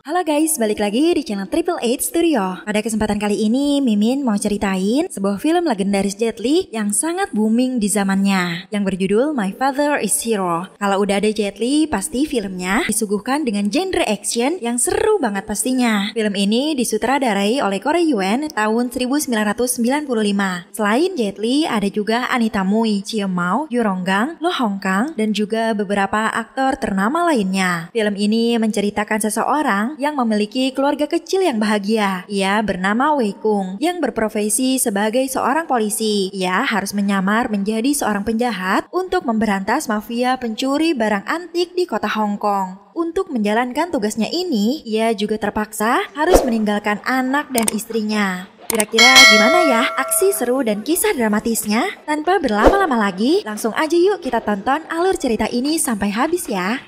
Halo guys, balik lagi di channel Triple Eight Studio. Pada kesempatan kali ini, Mimin mau ceritain sebuah film legendaris Jet Li yang sangat booming di zamannya, yang berjudul My Father is Hero. Kalau udah ada Jet Li, pasti filmnya disuguhkan dengan genre action yang seru banget pastinya. Film ini disutradarai oleh Ko Ryu-en tahun 1995. Selain Jet Li, ada juga Anita Mui, Cio Mao, Yu Ronggang, Lo Hong Kang, dan juga beberapa aktor ternama lainnya. Film ini menceritakan seseorang yang memiliki keluarga kecil yang bahagia. Ia bernama Wei Kung, yang berprofesi sebagai seorang polisi. Ia harus menyamar menjadi seorang penjahat untuk memberantas mafia pencuri barang antik di kota Hong Kong. Untuk menjalankan tugasnya ini, ia juga terpaksa harus meninggalkan anak dan istrinya. Kira-kira gimana ya aksi seru dan kisah dramatisnya? Tanpa berlama-lama lagi, langsung aja yuk kita tonton alur cerita ini sampai habis ya.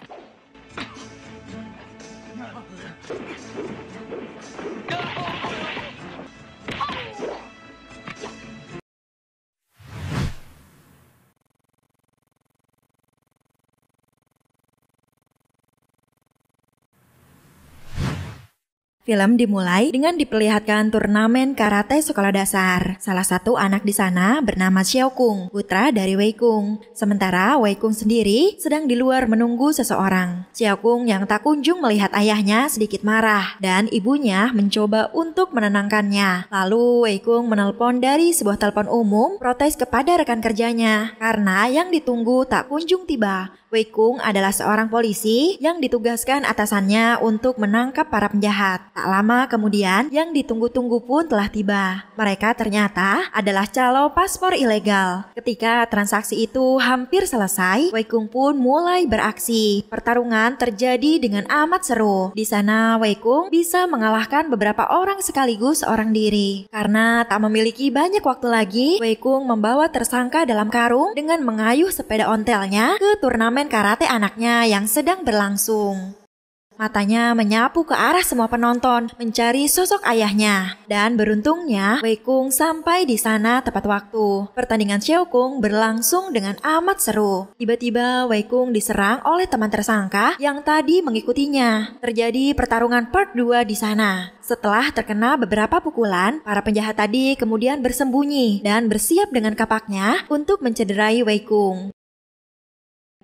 Film dimulai dengan diperlihatkan turnamen karate sekolah dasar. Salah satu anak di sana bernama Xiao Kung, putra dari Wei Kung. Sementara Wei Kung sendiri sedang di luar menunggu seseorang. Xiao Kung yang tak kunjung melihat ayahnya sedikit marah dan ibunya mencoba untuk menenangkannya. Lalu Wei Kung menelpon dari sebuah telepon umum protes kepada rekan kerjanya karena yang ditunggu tak kunjung tiba. Wei Kung adalah seorang polisi yang ditugaskan atasannya untuk menangkap para penjahat. Tak lama kemudian, yang ditunggu-tunggu pun telah tiba. Mereka ternyata adalah calo paspor ilegal. Ketika transaksi itu hampir selesai, Wei Kung pun mulai beraksi. Pertarungan terjadi dengan amat seru. Di sana, Wei Kung bisa mengalahkan beberapa orang sekaligus seorang diri. Karena tak memiliki banyak waktu lagi, Wei Kung membawa tersangka dalam karung dengan mengayuh sepeda ontelnya ke turnamen karate anaknya yang sedang berlangsung. Matanya menyapu ke arah semua penonton mencari sosok ayahnya. Dan beruntungnya Wei Kung sampai di sana tepat waktu. Pertandingan Xiao Kung berlangsung dengan amat seru. Tiba-tiba Wei Kung diserang oleh teman tersangka yang tadi mengikutinya. Terjadi pertarungan part 2 di sana. Setelah terkena beberapa pukulan, para penjahat tadi kemudian bersembunyi dan bersiap dengan kapaknya untuk mencederai Wei Kung.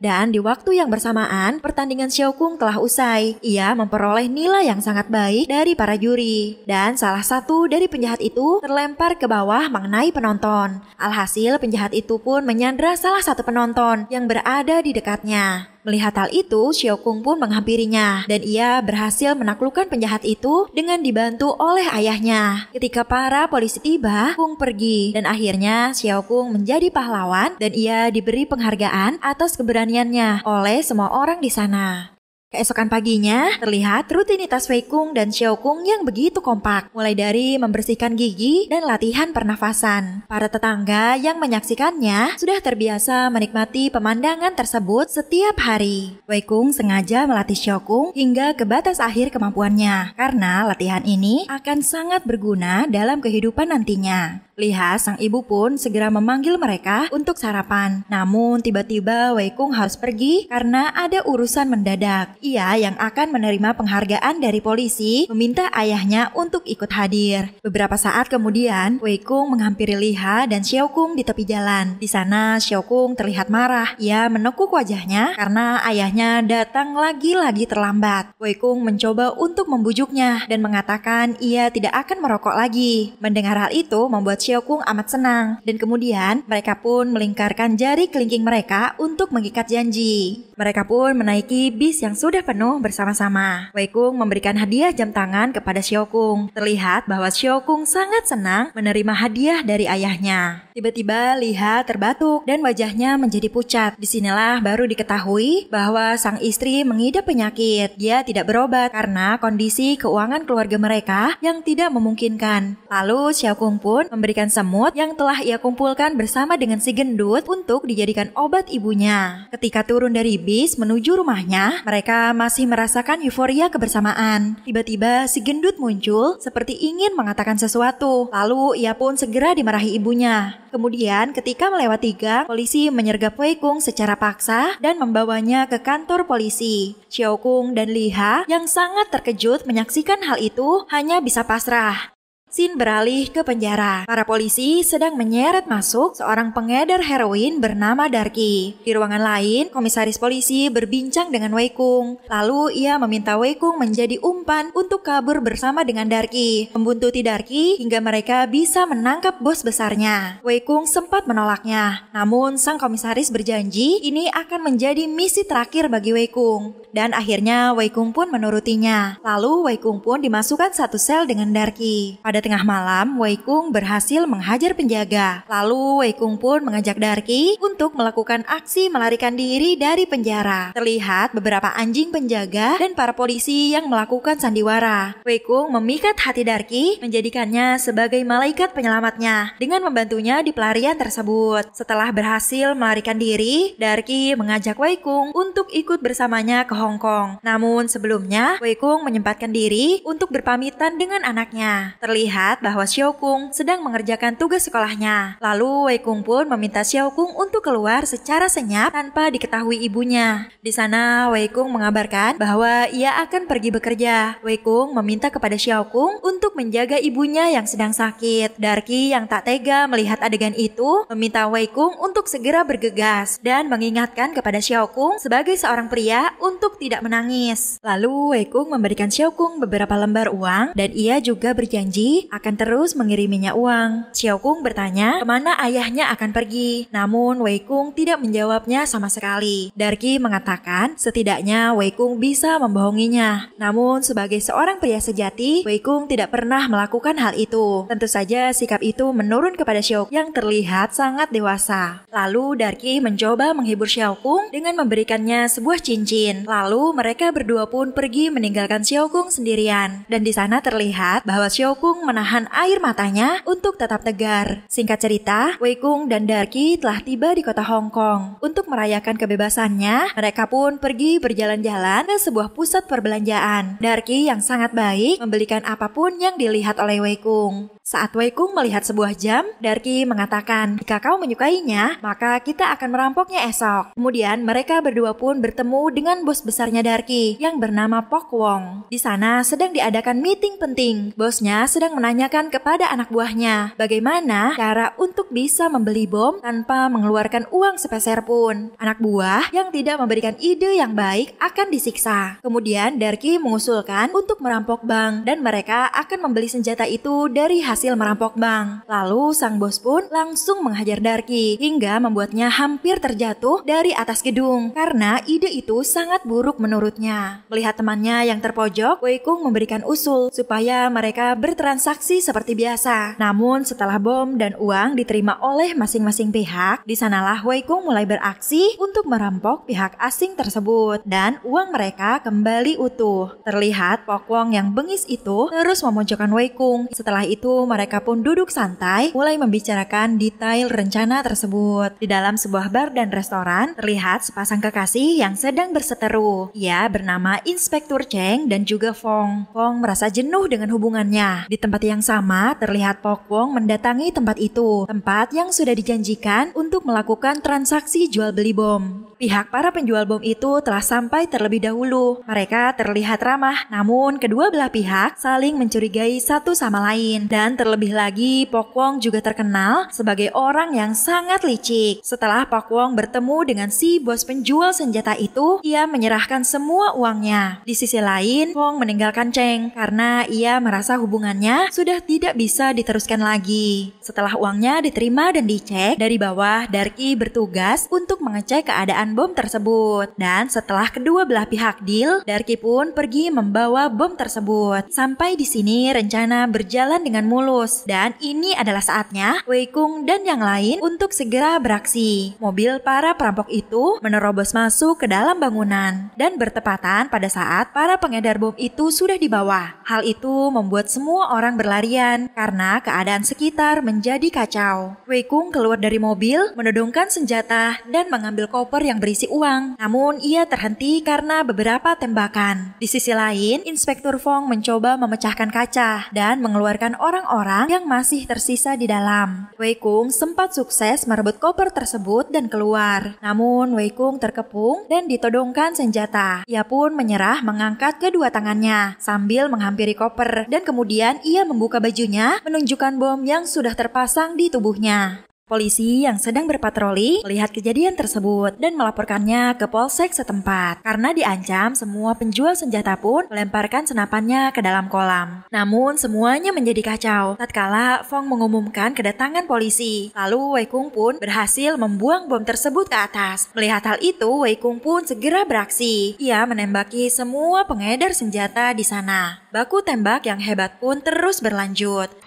Dan di waktu yang bersamaan, pertandingan Xiao Kung telah usai. Ia memperoleh nilai yang sangat baik dari para juri. Dan salah satu dari penjahat itu terlempar ke bawah mengenai penonton. Alhasil penjahat itu pun menyandra salah satu penonton yang berada di dekatnya. Melihat hal itu, Xiao Kung pun menghampirinya dan ia berhasil menaklukkan penjahat itu dengan dibantu oleh ayahnya. Ketika para polisi tiba, Kung pergi dan akhirnya Xiao Kung menjadi pahlawan dan ia diberi penghargaan atas keberaniannya oleh semua orang di sana. Keesokan paginya, terlihat rutinitas Wei Kung dan Xiao Kung yang begitu kompak, mulai dari membersihkan gigi dan latihan pernafasan. Para tetangga yang menyaksikannya sudah terbiasa menikmati pemandangan tersebut setiap hari. Wei Kung sengaja melatih Xiao Kung hingga ke batas akhir kemampuannya, karena latihan ini akan sangat berguna dalam kehidupan nantinya. Lihat, sang ibu pun segera memanggil mereka untuk sarapan. Namun tiba-tiba Wei Kung harus pergi karena ada urusan mendadak. Ia yang akan menerima penghargaan dari polisi meminta ayahnya untuk ikut hadir. Beberapa saat kemudian, Wei Kung menghampiri Liha dan Xiao Kung di tepi jalan. Di sana Xiao Kung terlihat marah. Ia menekuk wajahnya karena ayahnya datang lagi-lagi terlambat. Wei Kung mencoba untuk membujuknya dan mengatakan ia tidak akan merokok lagi. Mendengar hal itu membuat Xiao Kung amat senang dan kemudian mereka pun melingkarkan jari kelingking mereka untuk mengikat janji. Mereka pun menaiki bis yang sudah penuh bersama-sama. Wei Kung memberikan hadiah jam tangan kepada Xiao Kung. Terlihat bahwa Xiao Kung sangat senang menerima hadiah dari ayahnya. Tiba-tiba Liha terbatuk dan wajahnya menjadi pucat. Disinilah baru diketahui bahwa sang istri mengidap penyakit. Dia tidak berobat karena kondisi keuangan keluarga mereka yang tidak memungkinkan. Lalu Xiao Kung pun memberikan semut yang telah ia kumpulkan bersama dengan si gendut untuk dijadikan obat ibunya. Ketika turun dari bis menuju rumahnya, mereka Mereka masih merasakan euforia kebersamaan. Tiba-tiba si gendut muncul seperti ingin mengatakan sesuatu. Lalu ia pun segera dimarahi ibunya. Kemudian ketika melewati gang, polisi menyergap Wei Kung secara paksa dan membawanya ke kantor polisi. Xiao Kung dan Li Ha yang sangat terkejut menyaksikan hal itu hanya bisa pasrah. Scene beralih ke penjara. Para polisi sedang menyeret masuk seorang pengedar heroin bernama Darky. Di ruangan lain, komisaris polisi berbincang dengan Wei Kung. Lalu ia meminta Wei Kung menjadi umpan untuk kabur bersama dengan Darky, membuntuti Darky hingga mereka bisa menangkap bos besarnya. Wei Kung sempat menolaknya, namun sang komisaris berjanji ini akan menjadi misi terakhir bagi Wei Kung. Dan akhirnya Wei Kung pun menurutinya. Lalu Wei Kung pun dimasukkan satu sel dengan Darky. Pada tengah malam, Wei Kung berhasil menghajar penjaga. Lalu Wei Kung pun mengajak Darky untuk melakukan aksi melarikan diri dari penjara. Terlihat beberapa anjing penjaga dan para polisi yang melakukan sandiwara. Wei Kung memikat hati Darky, menjadikannya sebagai malaikat penyelamatnya dengan membantunya di pelarian tersebut. Setelah berhasil melarikan diri, Darky mengajak Wei Kung untuk ikut bersamanya ke Hong Kong. Namun sebelumnya, Wei Kung menyempatkan diri untuk berpamitan dengan anaknya. Terlihat bahwa Xiao Kung sedang mengerjakan tugas sekolahnya. Lalu Wei Kung pun meminta Xiao Kung untuk keluar secara senyap tanpa diketahui ibunya. Di sana Wei Kung mengabarkan bahwa ia akan pergi bekerja. Wei Kung meminta kepada Xiao Kung untuk menjaga ibunya yang sedang sakit. Darky yang tak tega melihat adegan itu meminta Wei Kung untuk segera bergegas dan mengingatkan kepada Xiao Kung sebagai seorang pria untuk tidak menangis. Lalu Wei Kung memberikan Xiao Kung beberapa lembar uang dan ia juga berjanji akan terus mengiriminya uang. Xiao Kung bertanya kemana ayahnya akan pergi, namun Wei Kung tidak menjawabnya sama sekali. Darky mengatakan setidaknya Wei Kung bisa membohonginya. Namun sebagai seorang pria sejati, Wei Kung tidak pernah melakukan hal itu. Tentu saja sikap itu menurun kepada Xiao Kung yang terlihat sangat dewasa. Lalu Darky mencoba menghibur Xiao Kung dengan memberikannya sebuah cincin. Lalu mereka berdua pun pergi meninggalkan Xiao Kung sendirian. Dan di sana terlihat bahwa Xiao Kung menahan air matanya untuk tetap tegar. Singkat cerita, Wei Kung dan Darky telah tiba di kota Hong Kong. Untuk merayakan kebebasannya, mereka pun pergi berjalan-jalan ke sebuah pusat perbelanjaan. Darky yang sangat baik membelikan apapun yang dilihat oleh Wei Kung. Saat Wei Kung melihat sebuah jam, Darky mengatakan, jika kau menyukainya, maka kita akan merampoknya esok. Kemudian mereka berdua pun bertemu dengan bos besarnya Darky yang bernama Pok Wong. Di sana sedang diadakan meeting penting. Bosnya sedang menanyakan kepada anak buahnya bagaimana cara untuk bisa membeli bom tanpa mengeluarkan uang sepeser pun. Anak buah yang tidak memberikan ide yang baik akan disiksa. Kemudian Darky mengusulkan untuk merampok bank dan mereka akan membeli senjata itu dari hasil merampok bank. Lalu sang bos pun langsung menghajar Darky hingga membuatnya hampir terjatuh dari atas gedung karena ide itu sangat buruk menurutnya. Melihat temannya yang terpojok, Wei Kung memberikan usul supaya mereka bertransaksi seperti biasa. Namun setelah bom dan uang diterima oleh masing-masing pihak, di sanalah Wei Kung mulai beraksi untuk merampok pihak asing tersebut dan uang mereka kembali utuh. Terlihat Pok Wong yang bengis itu terus memojokkan Wei Kung. Setelah itu mereka pun duduk santai mulai membicarakan detail rencana tersebut. Di dalam sebuah bar dan restoran terlihat sepasang kekasih yang sedang berseteru. Ia bernama Inspektur Cheng dan juga Fong. Fong merasa jenuh dengan hubungannya. Di tempat yang sama terlihat Pok Wong mendatangi tempat itu, tempat yang sudah dijanjikan untuk melakukan transaksi jual beli bom. Pihak para penjual bom itu telah sampai terlebih dahulu. Mereka terlihat ramah, namun kedua belah pihak saling mencurigai satu sama lain. Dan terlebih lagi, Pok Wong juga terkenal sebagai orang yang sangat licik. Setelah Pok Wong bertemu dengan si bos penjual senjata itu, ia menyerahkan semua uangnya. Di sisi lain, Fong meninggalkan Cheng karena ia merasa hubungannya sudah tidak bisa diteruskan lagi. Setelah uangnya diterima dan dicek, dari bawah Darky bertugas untuk mengecek keadaan bom tersebut. Dan setelah kedua belah pihak deal, Darky pun pergi membawa bom tersebut. Sampai di sini rencana berjalan dengan mulus mulus. Dan ini adalah saatnya Wei Kung dan yang lain untuk segera beraksi. Mobil para perampok itu menerobos masuk ke dalam bangunan dan bertepatan pada saat para pengedar bom itu sudah di bawah. Hal itu membuat semua orang berlarian karena keadaan sekitar menjadi kacau. Wei Kung keluar dari mobil, menodongkan senjata dan mengambil koper yang berisi uang. Namun ia terhenti karena beberapa tembakan. Di sisi lain, Inspektur Fong mencoba memecahkan kaca dan mengeluarkan orang-orang yang masih tersisa di dalam. Wei Kung sempat sukses merebut koper tersebut dan keluar. Namun Wei Kung terkepung dan ditodongkan senjata. Ia pun menyerah mengangkat kedua tangannya sambil menghampiri koper dan kemudian ia membuka bajunya menunjukkan bom yang sudah terpasang di tubuhnya. Polisi yang sedang berpatroli melihat kejadian tersebut dan melaporkannya ke polsek setempat. Karena diancam, semua penjual senjata pun melemparkan senapannya ke dalam kolam. Namun semuanya menjadi kacau tatkala Fong mengumumkan kedatangan polisi. Lalu Wei Kung pun berhasil membuang bom tersebut ke atas. Melihat hal itu, Wei Kung pun segera beraksi. Ia menembaki semua pengedar senjata di sana. Baku tembak yang hebat pun terus berlanjut.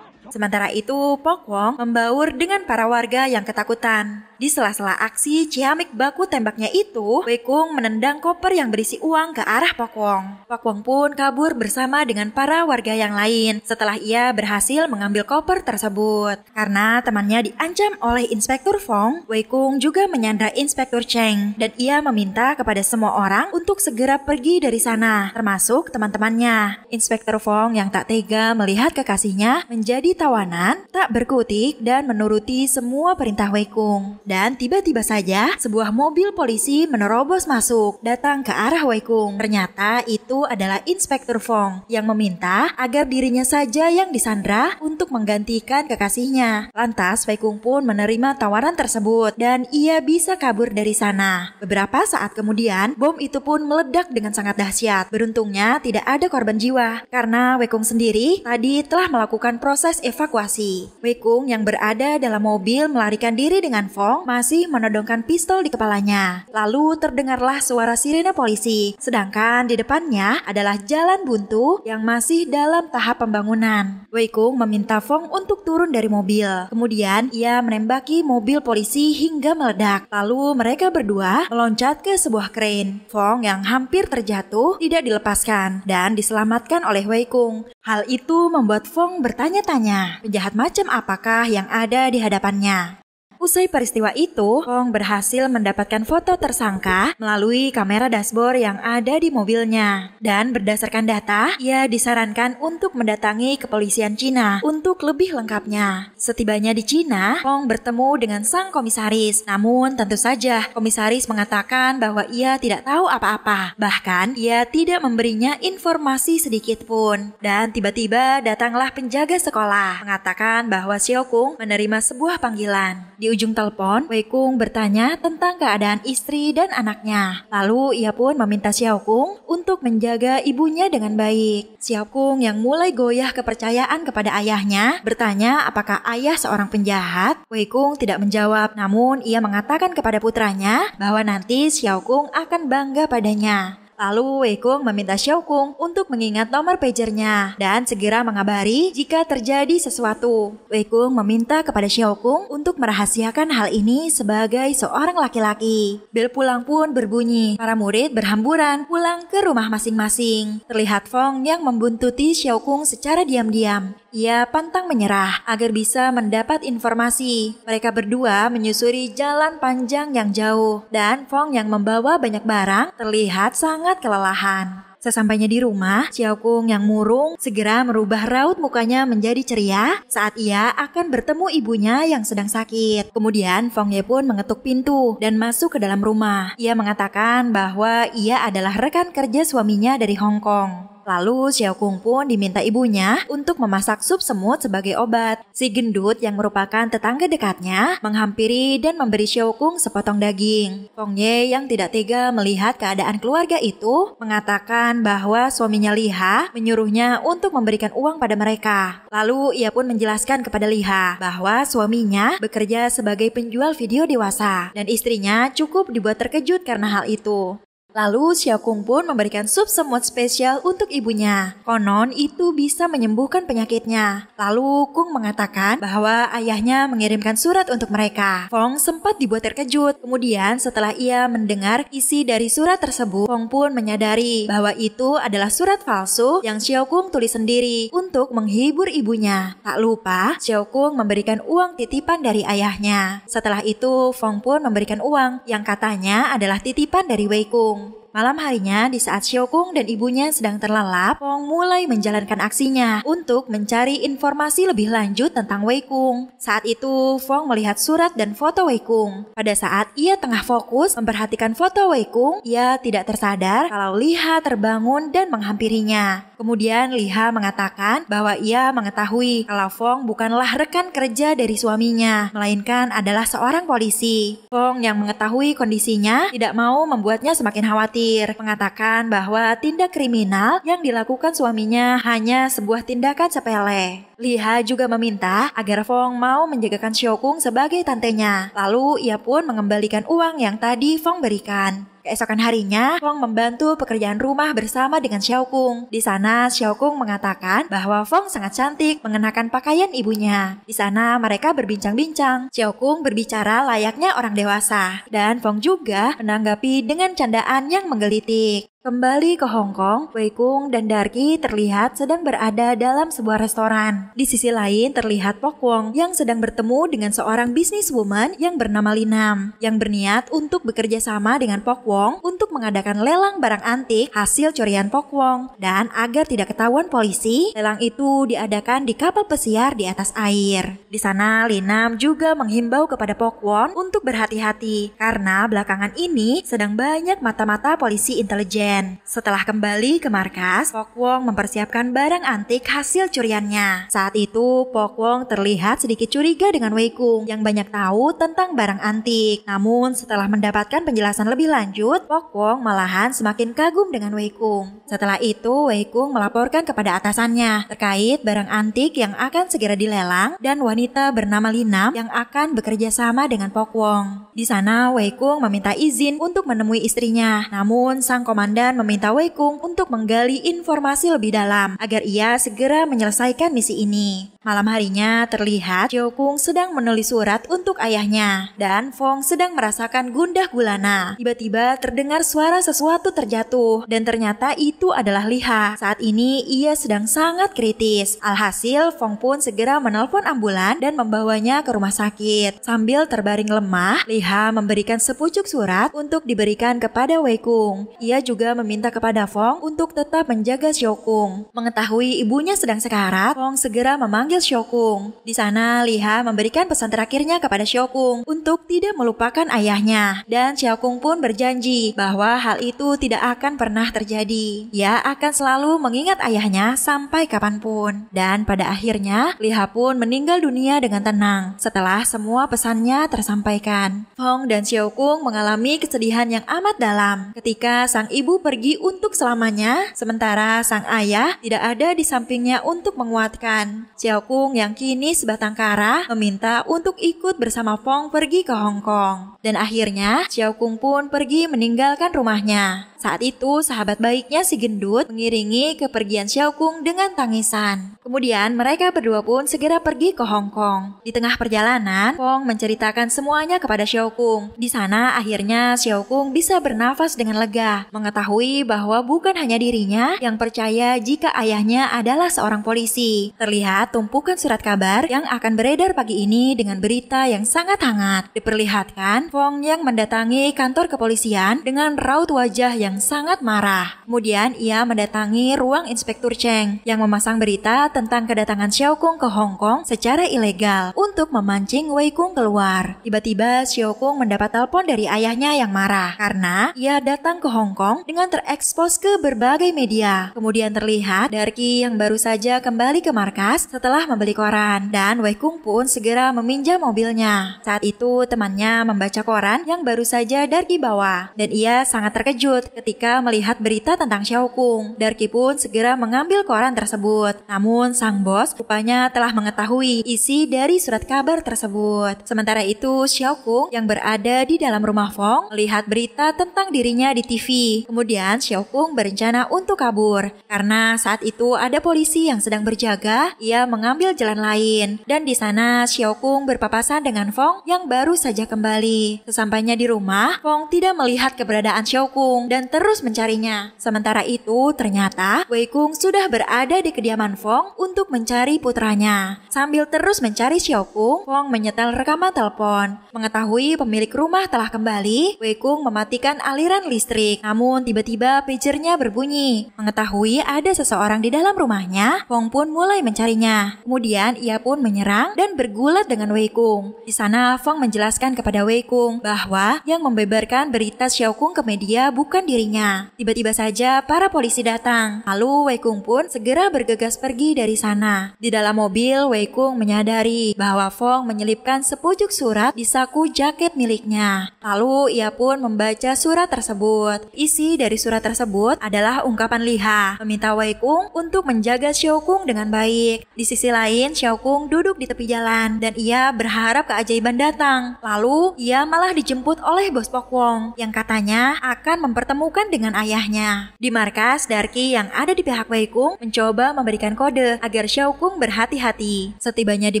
Sementara itu, Pok Wong membaur dengan para warga yang ketakutan. Di sela-sela aksi ciamik baku tembaknya itu, Wei Kung menendang koper yang berisi uang ke arah Pok Wong. Pok Wong pun kabur bersama dengan para warga yang lain setelah ia berhasil mengambil koper tersebut. Karena temannya diancam oleh Inspektur Fong, Wei Kung juga menyandra Inspektur Cheng dan ia meminta kepada semua orang untuk segera pergi dari sana, termasuk teman-temannya. Inspektur Fong yang tak tega melihat kekasihnya menjadi tawanan, tak berkutik dan menuruti semua perintah Wei Kung. Dan tiba-tiba saja sebuah mobil polisi menerobos masuk, datang ke arah Wei Kung. Ternyata itu adalah Inspektur Fong yang meminta agar dirinya saja yang disandra untuk menggantikan kekasihnya. Lantas Wei Kung pun menerima tawaran tersebut dan ia bisa kabur dari sana. Beberapa saat kemudian, bom itu pun meledak dengan sangat dahsyat. Beruntungnya tidak ada korban jiwa karena Wei Kung sendiri tadi telah melakukan proses evakuasi. Wei Kung yang berada dalam mobil melarikan diri dengan Fong masih menodongkan pistol di kepalanya. Lalu terdengarlah suara sirene polisi, sedangkan di depannya adalah jalan buntu yang masih dalam tahap pembangunan. Wei Kung meminta Fong untuk turun dari mobil. Kemudian ia menembaki mobil polisi hingga meledak. Lalu mereka berdua meloncat ke sebuah krain. Fong yang hampir terjatuh tidak dilepaskan dan diselamatkan oleh Wei Kung. Hal itu membuat Fong bertanya-tanya, penjahat macam apakah yang ada di hadapannya. Usai peristiwa itu, Fong berhasil mendapatkan foto tersangka melalui kamera dashboard yang ada di mobilnya. Dan berdasarkan data, ia disarankan untuk mendatangi kepolisian Cina untuk lebih lengkapnya. Setibanya di Cina, Fong bertemu dengan sang komisaris. Namun tentu saja, komisaris mengatakan bahwa ia tidak tahu apa-apa. Bahkan, ia tidak memberinya informasi sedikit pun. Dan tiba-tiba datanglah penjaga sekolah, mengatakan bahwa Xiao Kung menerima sebuah panggilan. Di ujung telepon, Wei Kung bertanya tentang keadaan istri dan anaknya. Lalu ia pun meminta Xiao Kung untuk menjaga ibunya dengan baik. Xiao Kung yang mulai goyah kepercayaan kepada ayahnya bertanya apakah ayah seorang penjahat. Wei Kung tidak menjawab, namun ia mengatakan kepada putranya bahwa nanti Xiao Kung akan bangga padanya. Lalu Wei Kung meminta Xiao Kung untuk mengingat nomor pagernya dan segera mengabari jika terjadi sesuatu. Wei Kung meminta kepada Xiao Kung untuk merahasiakan hal ini sebagai seorang laki-laki. Bel pulang pun berbunyi. Para murid berhamburan pulang ke rumah masing-masing. Terlihat Fong yang membuntuti Xiao Kung secara diam-diam. Ia pantang menyerah agar bisa mendapat informasi. Mereka berdua menyusuri jalan panjang yang jauh dan Fong yang membawa banyak barang terlihat sangat kelelahan. Sesampainya di rumah, Xiao Kung yang murung segera merubah raut mukanya menjadi ceria saat ia akan bertemu ibunya yang sedang sakit. Kemudian Fong Ye pun mengetuk pintu dan masuk ke dalam rumah. Ia mengatakan bahwa ia adalah rekan kerja suaminya dari Hong Kong. Lalu Xiaokung pun diminta ibunya untuk memasak sup semut sebagai obat. Si gendut yang merupakan tetangga dekatnya menghampiri dan memberi Xiaokung sepotong daging. Fong Ye yang tidak tega melihat keadaan keluarga itu mengatakan bahwa suaminya Liha menyuruhnya untuk memberikan uang pada mereka. Lalu ia pun menjelaskan kepada Liha bahwa suaminya bekerja sebagai penjual video dewasa dan istrinya cukup dibuat terkejut karena hal itu. Lalu Xiaokung pun memberikan sup semut spesial untuk ibunya. Konon itu bisa menyembuhkan penyakitnya. Lalu Kung mengatakan bahwa ayahnya mengirimkan surat untuk mereka. Fong sempat dibuat terkejut. Kemudian setelah ia mendengar isi dari surat tersebut, Fong pun menyadari bahwa itu adalah surat palsu yang Xiaokung tulis sendiri untuk menghibur ibunya. Tak lupa, Xiaokung memberikan uang titipan dari ayahnya. Setelah itu, Fong pun memberikan uang yang katanya adalah titipan dari Wei Kung. Malam harinya, di saat Xiaokung dan ibunya sedang terlelap, Fong mulai menjalankan aksinya untuk mencari informasi lebih lanjut tentang Wei Kung. Saat itu, Fong melihat surat dan foto Wei Kung. Pada saat ia tengah fokus memperhatikan foto Wei Kung, ia tidak tersadar kalau Liha terbangun dan menghampirinya. Kemudian Liha mengatakan bahwa ia mengetahui kalau Fong bukanlah rekan kerja dari suaminya, melainkan adalah seorang polisi. Fong yang mengetahui kondisinya tidak mau membuatnya semakin khawatir, mengatakan bahwa tindak kriminal yang dilakukan suaminya hanya sebuah tindakan sepele. Liha juga meminta agar Fong mau menjagakan Xiaokung sebagai tantenya. Lalu ia pun mengembalikan uang yang tadi Fong berikan. Keesokan harinya, Fong membantu pekerjaan rumah bersama dengan Xiaokung. Di sana, Xiaokung mengatakan bahwa Fong sangat cantik mengenakan pakaian ibunya. Di sana, mereka berbincang-bincang. Xiaokung berbicara layaknya orang dewasa, dan Fong juga menanggapi dengan candaan yang menggelitik. Kembali ke Hong Kong, Wei Kung dan Darky terlihat sedang berada dalam sebuah restoran. Di sisi lain terlihat Pok Wong yang sedang bertemu dengan seorang businesswoman yang bernama Linam, yang berniat untuk bekerja sama dengan Pok Wong untuk mengadakan lelang barang antik hasil curian Pok Wong. Dan agar tidak ketahuan polisi, lelang itu diadakan di kapal pesiar di atas air. Di sana Linam juga menghimbau kepada Pok Wong untuk berhati-hati karena belakangan ini sedang banyak mata-mata polisi intelijen. Setelah kembali ke markas, Pok Wong mempersiapkan barang antik hasil curiannya. Saat itu, Pok Wong terlihat sedikit curiga dengan Wei Kung yang banyak tahu tentang barang antik. Namun, setelah mendapatkan penjelasan lebih lanjut, Pok Wong malahan semakin kagum dengan Wei Kung. Setelah itu, Wei Kung melaporkan kepada atasannya terkait barang antik yang akan segera dilelang dan wanita bernama Linam yang akan bekerja sama dengan Pok Wong. Di sana, Wei Kung meminta izin untuk menemui istrinya. Namun, sang komandan meminta Wei Kung untuk menggali informasi lebih dalam agar ia segera menyelesaikan misi ini. Malam harinya terlihat Xiaokung sedang menulis surat untuk ayahnya dan Fong sedang merasakan gundah gulana. Tiba-tiba terdengar suara sesuatu terjatuh dan ternyata itu adalah Liha. Saat ini ia sedang sangat kritis. Alhasil Fong pun segera menelpon ambulan dan membawanya ke rumah sakit. Sambil terbaring lemah, Liha memberikan sepucuk surat untuk diberikan kepada Wei Kung. Ia juga meminta kepada Fong untuk tetap menjaga Xiaokung. Mengetahui ibunya sedang sekarat, Fong segera memanggil Xiaokung. Di sana, Liha memberikan pesan terakhirnya kepada Xiaokung untuk tidak melupakan ayahnya. Dan Xiaokung pun berjanji bahwa hal itu tidak akan pernah terjadi. Ia akan selalu mengingat ayahnya sampai kapanpun. Dan pada akhirnya, Liha pun meninggal dunia dengan tenang setelah semua pesannya tersampaikan. Fong dan Xiaokung mengalami kesedihan yang amat dalam ketika sang ibu pergi untuk selamanya, sementara sang ayah tidak ada di sampingnya untuk menguatkan. Xiaokung yang kini sebatang kara meminta untuk ikut bersama Fong pergi ke Hong Kong. Dan akhirnya Xiaokung pun pergi meninggalkan rumahnya. Saat itu sahabat baiknya si gendut mengiringi kepergian Xiaokung dengan tangisan. Kemudian mereka berdua pun segera pergi ke Hong Kong. Di tengah perjalanan, Fong menceritakan semuanya kepada Xiaokung. Di sana akhirnya Xiaokung bisa bernafas dengan lega, mengetahui bahwa bukan hanya dirinya yang percaya jika ayahnya adalah seorang polisi. Terlihat tumpukan surat kabar yang akan beredar pagi ini dengan berita yang sangat hangat. Diperlihatkan Fong yang mendatangi kantor kepolisian dengan raut wajah yang yang sangat marah. Kemudian ia mendatangi ruang Inspektur Cheng yang memasang berita tentang kedatangan Xiaokung ke Hong Kong secara ilegal untuk memancing Wei Kung keluar. Tiba-tiba Xiaokung mendapat telepon dari ayahnya yang marah karena ia datang ke Hong Kong dengan terekspos ke berbagai media. Kemudian terlihat Darky yang baru saja kembali ke markas setelah membeli koran, dan Wei Kung pun segera meminjam mobilnya. Saat itu temannya membaca koran yang baru saja Darky bawa, dan ia sangat terkejut ketika melihat berita tentang Xiaokung. Darky pun segera mengambil koran tersebut. Namun sang bos rupanya telah mengetahui isi dari surat kabar tersebut. Sementara itu Xiaokung yang berada di dalam rumah Fong melihat berita tentang dirinya di TV. Kemudian Xiaokung berencana untuk kabur. Karena saat itu ada polisi yang sedang berjaga, ia mengambil jalan lain. Dan di sana Xiaokung berpapasan dengan Fong yang baru saja kembali. Sesampainya di rumah, Fong tidak melihat keberadaan Xiaokung dan terus mencarinya. Sementara itu, ternyata Wei Kung sudah berada di kediaman Fong untuk mencari putranya. Sambil terus mencari Xiaokung, Fong menyetel rekaman telepon. Mengetahui pemilik rumah telah kembali, Wei Kung mematikan aliran listrik. Namun tiba-tiba pagernya berbunyi. Mengetahui ada seseorang di dalam rumahnya, Fong pun mulai mencarinya. Kemudian ia pun menyerang dan bergulat dengan Wei Kung. Di sana Fong menjelaskan kepada Wei Kung bahwa yang membeberkan berita Xiaokung ke media bukan dirinya. Tiba-tiba saja para polisi datang. Lalu Wei Kung pun segera bergegas pergi dari sana. Di dalam mobil, Wei Kung menyadari bahwa Fong menyelipkan sepucuk surat di saku jaket miliknya. Lalu ia pun membaca surat tersebut. Isi dari surat tersebut adalah ungkapan liha, meminta Wei Kung untuk menjaga Xiaokung dengan baik. Di sisi lain, Xiaokung duduk di tepi jalan dan ia berharap keajaiban datang. Lalu ia malah dijemput oleh bos Pok Wong yang katanya akan mempertemukan dengan ayahnya. Di markas, Darky yang ada di pihak Wei Kung mencoba memberikan kode agar Xiaokung berhati-hati. Setibanya di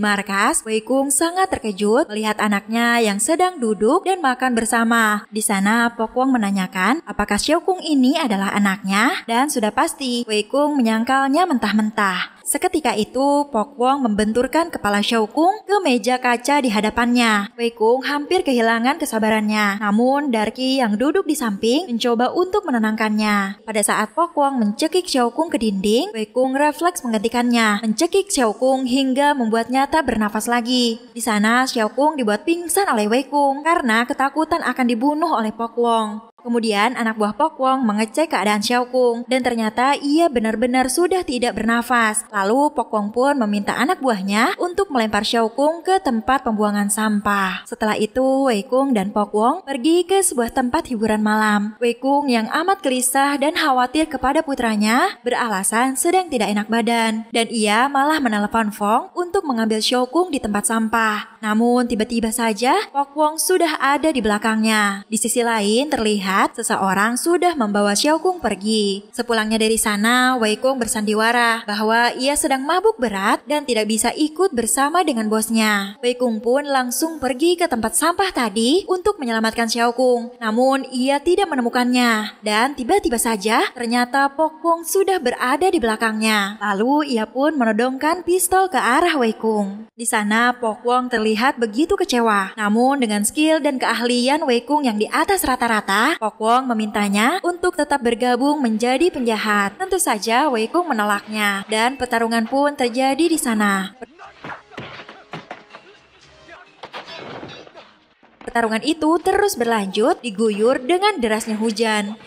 markas, Wei Kung sangat terkejut melihat anaknya yang sedang duduk dan makan bersama. Di sana Pok Wong menanyakan apakah Xiaokung ini adalah anaknya, dan sudah pasti Wei Kung menyangkalnya mentah-mentah. Seketika itu, Pok Wong membenturkan kepala Xiaokung ke meja kaca di hadapannya. Wei Kung hampir kehilangan kesabarannya. Namun, Darky yang duduk di samping mencoba untuk menenangkannya. Pada saat Pok Wong mencekik Xiaokung ke dinding, Wei Kung refleks menggantikannya, mencekik Xiaokung hingga membuatnya tak bernafas lagi. Di sana, Xiaokung dibuat pingsan oleh Wei Kung karena ketakutan akan dibunuh oleh Pok Wong. Kemudian anak buah Pok Wong mengecek keadaan Xiaokung dan ternyata ia benar-benar sudah tidak bernafas. Lalu Pok Wong pun meminta anak buahnya untuk melempar Xiaokung ke tempat pembuangan sampah. Setelah itu Wei Kung dan Pok Wong pergi ke sebuah tempat hiburan malam. Wei Kung yang amat gelisah dan khawatir kepada putranya beralasan sedang tidak enak badan, dan ia malah menelepon Fong untuk mengambil Xiaokung di tempat sampah. Namun tiba-tiba saja Pok Wong sudah ada di belakangnya. Di sisi lain terlihat seseorang sudah membawa Xiaokung pergi. Sepulangnya dari sana, Wei Kung bersandiwara bahwa ia sedang mabuk berat dan tidak bisa ikut bersama dengan bosnya. Wei Kung pun langsung pergi ke tempat sampah tadi untuk menyelamatkan Xiaokung. Namun ia tidak menemukannya, dan tiba-tiba saja ternyata Pok Wong sudah berada di belakangnya. Lalu ia pun menodongkan pistol ke arah Wei Kung. Di sana Pok Wong terlihat begitu kecewa. Namun dengan skill dan keahlian Wei Kung yang di atas rata-rata, Pok Wong memintanya untuk tetap bergabung menjadi penjahat. Tentu saja Wei Kung menolaknya, dan pertarungan pun terjadi di sana. Pertarungan itu terus berlanjut, diguyur dengan derasnya hujan.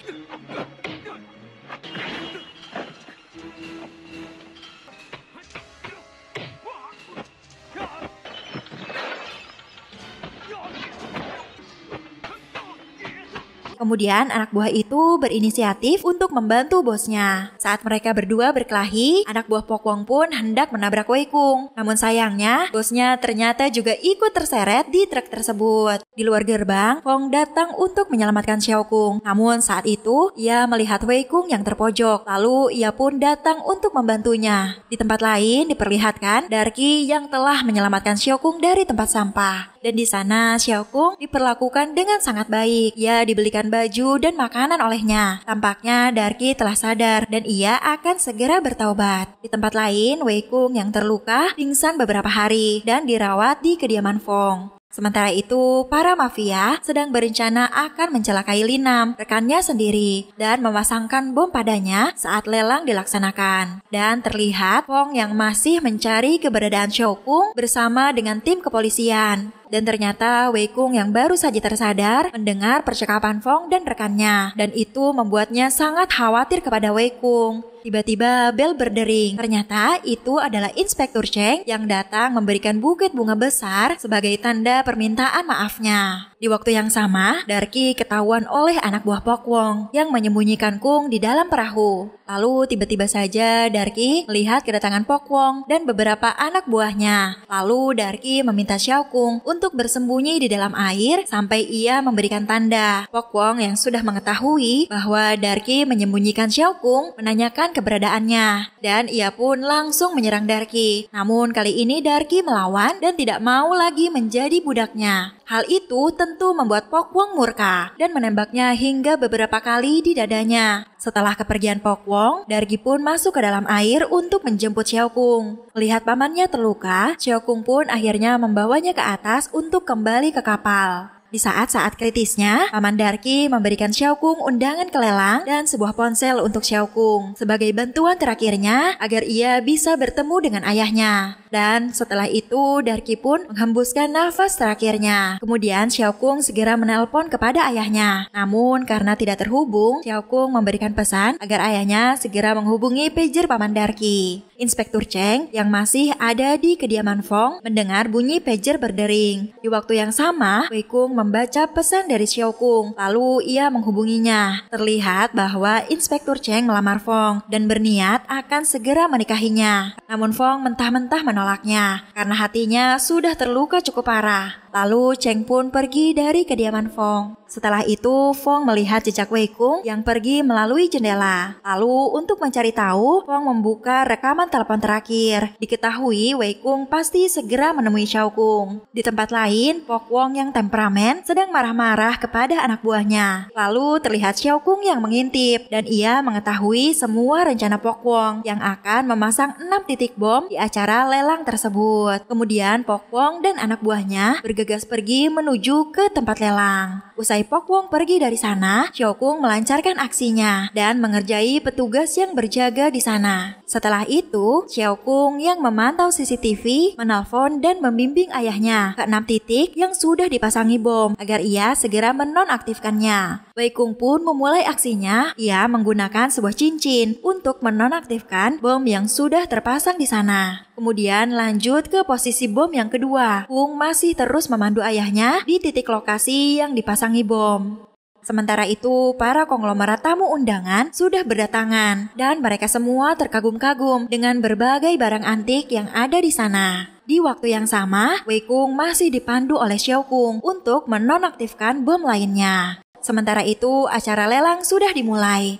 Kemudian anak buah itu berinisiatif untuk membantu bosnya. Saat mereka berdua berkelahi, anak buah Pok Wong pun hendak menabrak Wei Kung. Namun sayangnya, bosnya ternyata juga ikut terseret di truk tersebut. Di luar gerbang, Fong datang untuk menyelamatkan Xiaokung. Namun saat itu, ia melihat Wei Kung yang terpojok. Lalu ia pun datang untuk membantunya. Di tempat lain diperlihatkan Darky yang telah menyelamatkan Xiaokung dari tempat sampah. Dan di sana Xiaokung diperlakukan dengan sangat baik. Ia dibelikan baju dan makanan olehnya. Tampaknya Darky telah sadar dan ia akan segera bertaubat. Di tempat lain, Wei Kung yang terluka pingsan beberapa hari dan dirawat di kediaman Fong. Sementara itu, para mafia sedang berencana akan mencelakai Linam, rekannya sendiri, dan memasangkan bom padanya saat lelang dilaksanakan. Dan terlihat Fong yang masih mencari keberadaan Xiaokung bersama dengan tim kepolisian. Dan ternyata Wei Kung yang baru saja tersadar mendengar percakapan Fong dan rekannya. Dan itu membuatnya sangat khawatir kepada Wei Kung. Tiba-tiba bel berdering. Ternyata itu adalah Inspektur Cheng yang datang memberikan buket bunga besar sebagai tanda permintaan maafnya. Di waktu yang sama, Darky ketahuan oleh anak buah Pok Wong yang menyembunyikan Kung di dalam perahu. Lalu tiba-tiba saja Darky melihat kedatangan Pok Wong dan beberapa anak buahnya. Lalu Darky meminta Xiao Kung untuk bersembunyi di dalam air sampai ia memberikan tanda. Pok Wong yang sudah mengetahui bahwa Darky menyembunyikan Xiao Kung menanyakan keberadaannya. Dan ia pun langsung menyerang Darky. Namun kali ini Darky melawan dan tidak mau lagi menjadi budaknya. Hal itu tentu membuat Pok Wong murka dan menembaknya hingga beberapa kali di dadanya. Setelah kepergian Pok Wong, Darky pun masuk ke dalam air untuk menjemput Xiao Kung. Melihat pamannya terluka, Xiao Kung pun akhirnya membawanya ke atas untuk kembali ke kapal. Di saat-saat kritisnya, Paman Darky memberikan Xiao Kung undangan ke lelang dan sebuah ponsel untuk Xiao Kung sebagai bantuan terakhirnya agar ia bisa bertemu dengan ayahnya. Dan setelah itu, Darky pun menghembuskan nafas terakhirnya. Kemudian Xiao Kung segera menelpon kepada ayahnya. Namun karena tidak terhubung, Xiao Kung memberikan pesan agar ayahnya segera menghubungi pager Paman Darky. Inspektur Cheng yang masih ada di kediaman Fong mendengar bunyi pager berdering. Di waktu yang sama, Wei Kung membaca pesan dari Xiao Kung, lalu ia menghubunginya. Terlihat bahwa Inspektur Cheng melamar Fong dan berniat akan segera menikahinya. Namun Fong mentah-mentah menolaknya karena hatinya sudah terluka cukup parah. Lalu Cheng pun pergi dari kediaman Fong. Setelah itu, Fong melihat jejak Wei Kung yang pergi melalui jendela. Lalu untuk mencari tahu, Fong membuka rekaman telepon terakhir. Diketahui Wei Kung pasti segera menemui Xiao Kung. Di tempat lain, Pok Wong yang temperamen sedang marah-marah kepada anak buahnya. Lalu terlihat Xiao Kung yang mengintip dan ia mengetahui semua rencana Pok Wong yang akan memasang 6 titik bom di acara lelang tersebut. Kemudian Pok Wong dan anak buahnya bergegas pergi menuju ke tempat lelang. Usai Pok Wong pergi dari sana, Xiao Kung melancarkan aksinya dan mengerjai petugas yang berjaga di sana. Setelah itu, Xiao Kung yang memantau CCTV menelpon dan membimbing ayahnya ke 6 titik yang sudah dipasangi bom agar ia segera menonaktifkannya. Wei Kung pun memulai aksinya. Ia menggunakan sebuah cincin untuk menonaktifkan bom yang sudah terpasang di sana. Kemudian lanjut ke posisi bom yang kedua. Kung masih terus memandu ayahnya di titik lokasi yang dipasangi bom. Sementara itu, para konglomerat tamu undangan sudah berdatangan dan mereka semua terkagum-kagum dengan berbagai barang antik yang ada di sana. Di waktu yang sama, Wei Kung masih dipandu oleh Xiao Kung untuk menonaktifkan bom lainnya. Sementara itu, acara lelang sudah dimulai.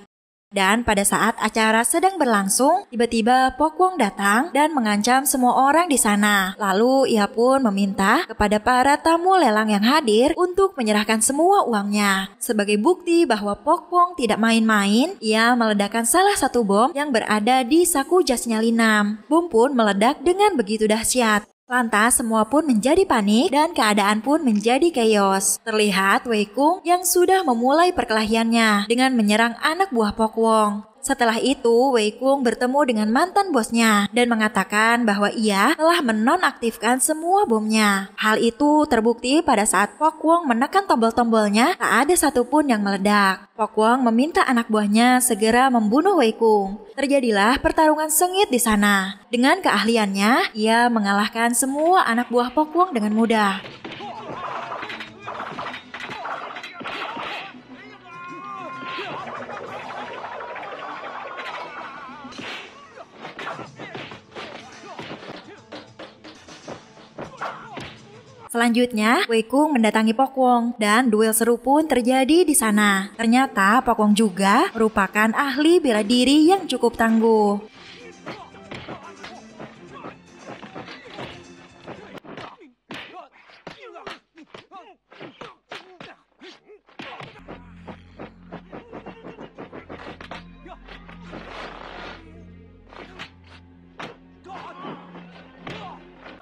Dan pada saat acara sedang berlangsung, tiba-tiba Pok Wong datang dan mengancam semua orang di sana. Lalu ia pun meminta kepada para tamu lelang yang hadir untuk menyerahkan semua uangnya. Sebagai bukti bahwa Pok Wong tidak main-main, ia meledakkan salah satu bom yang berada di saku jasnya Linam. Bom pun meledak dengan begitu dahsyat. Lantas semua pun menjadi panik dan keadaan pun menjadi chaos. Terlihat Wei Kung yang sudah memulai perkelahiannya dengan menyerang anak buah Pok Wong. Setelah itu, Wei Kung bertemu dengan mantan bosnya dan mengatakan bahwa ia telah menonaktifkan semua bomnya. Hal itu terbukti pada saat Pok Wong menekan tombol-tombolnya, tak ada satupun yang meledak. Pok Wong meminta anak buahnya segera membunuh Wei Kung. Terjadilah pertarungan sengit di sana. Dengan keahliannya, ia mengalahkan semua anak buah Pok Wong dengan mudah. Selanjutnya, Wei Kung mendatangi Pok Wong dan duel seru pun terjadi di sana. Ternyata Pok Wong juga merupakan ahli bela diri yang cukup tangguh.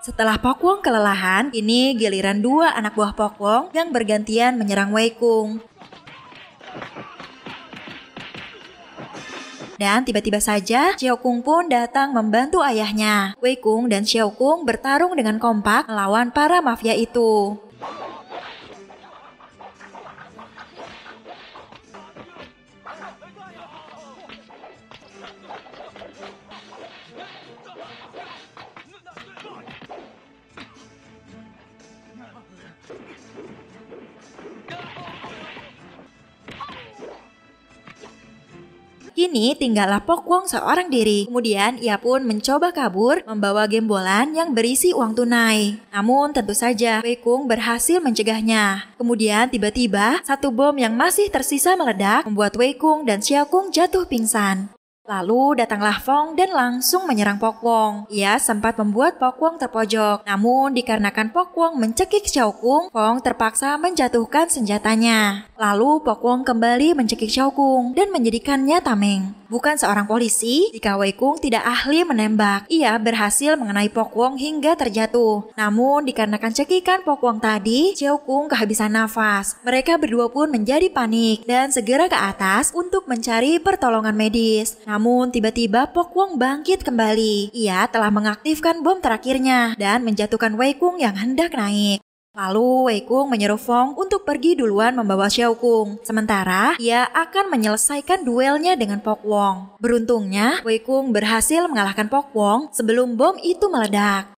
Setelah Pokwong kelelahan, kini giliran dua anak buah Pokwong yang bergantian menyerang Wei Kung. Dan tiba-tiba saja, Xiao Kung pun datang membantu ayahnya. Wei Kung dan Xiao Kung bertarung dengan kompak melawan para mafia itu. Kini tinggallah Pokwong seorang diri. Kemudian ia pun mencoba kabur membawa gembolan yang berisi uang tunai. Namun tentu saja Wei Kung berhasil mencegahnya. Kemudian tiba-tiba satu bom yang masih tersisa meledak membuat Wei Kung dan Xiao Kung jatuh pingsan. Lalu datanglah Fong dan langsung menyerang Pokwong. Ia sempat membuat Pokwong terpojok. Namun dikarenakan Pokwong mencekik Xiao Kung, Fong terpaksa menjatuhkan senjatanya. Lalu Pokwong kembali mencekik Xiao Kung dan menjadikannya tameng. Bukan seorang polisi, jika Wei Kung tidak ahli menembak, ia berhasil mengenai Pokwong hingga terjatuh. Namun dikarenakan cekikan Pokwong tadi, Xiao Kung kehabisan nafas. Mereka berdua pun menjadi panik dan segera ke atas untuk mencari pertolongan medis. Namun tiba-tiba Pokwong bangkit kembali. Ia telah mengaktifkan bom terakhirnya dan menjatuhkan Wei Kung yang hendak naik. Lalu Wei Kung menyuruh Fong untuk pergi duluan membawa Xiao Kung. Sementara ia akan menyelesaikan duelnya dengan Pokwong. Beruntungnya Wei Kung berhasil mengalahkan Pokwong sebelum bom itu meledak.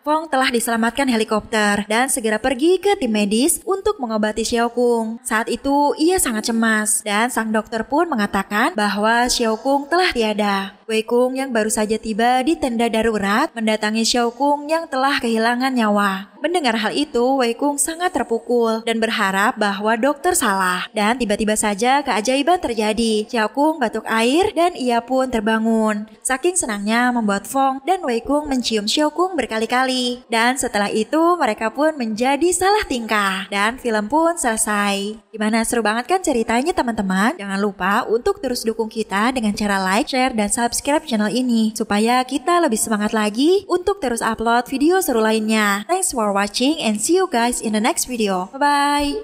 Fong telah diselamatkan helikopter dan segera pergi ke tim medis untuk mengobati Xiao Kung. Saat itu ia sangat cemas dan sang dokter pun mengatakan bahwa Xiao Kung telah tiada. Wei Kung yang baru saja tiba di tenda darurat mendatangi Xiao Kung yang telah kehilangan nyawa. Mendengar hal itu, Wei Kung sangat terpukul dan berharap bahwa dokter salah. Dan tiba-tiba saja keajaiban terjadi. Xiao Kung batuk air dan ia pun terbangun. Saking senangnya membuat Fong dan Wei Kung mencium Xiao Kung berkali-kali. Dan setelah itu mereka pun menjadi salah tingkah. Dan film pun selesai. Gimana, seru banget kan ceritanya teman-teman? Jangan lupa untuk terus dukung kita dengan cara like, share, dan subscribe channel ini. Supaya kita lebih semangat lagi untuk terus upload video seru lainnya. Thanks for watching and see you guys in the next video. Bye-bye!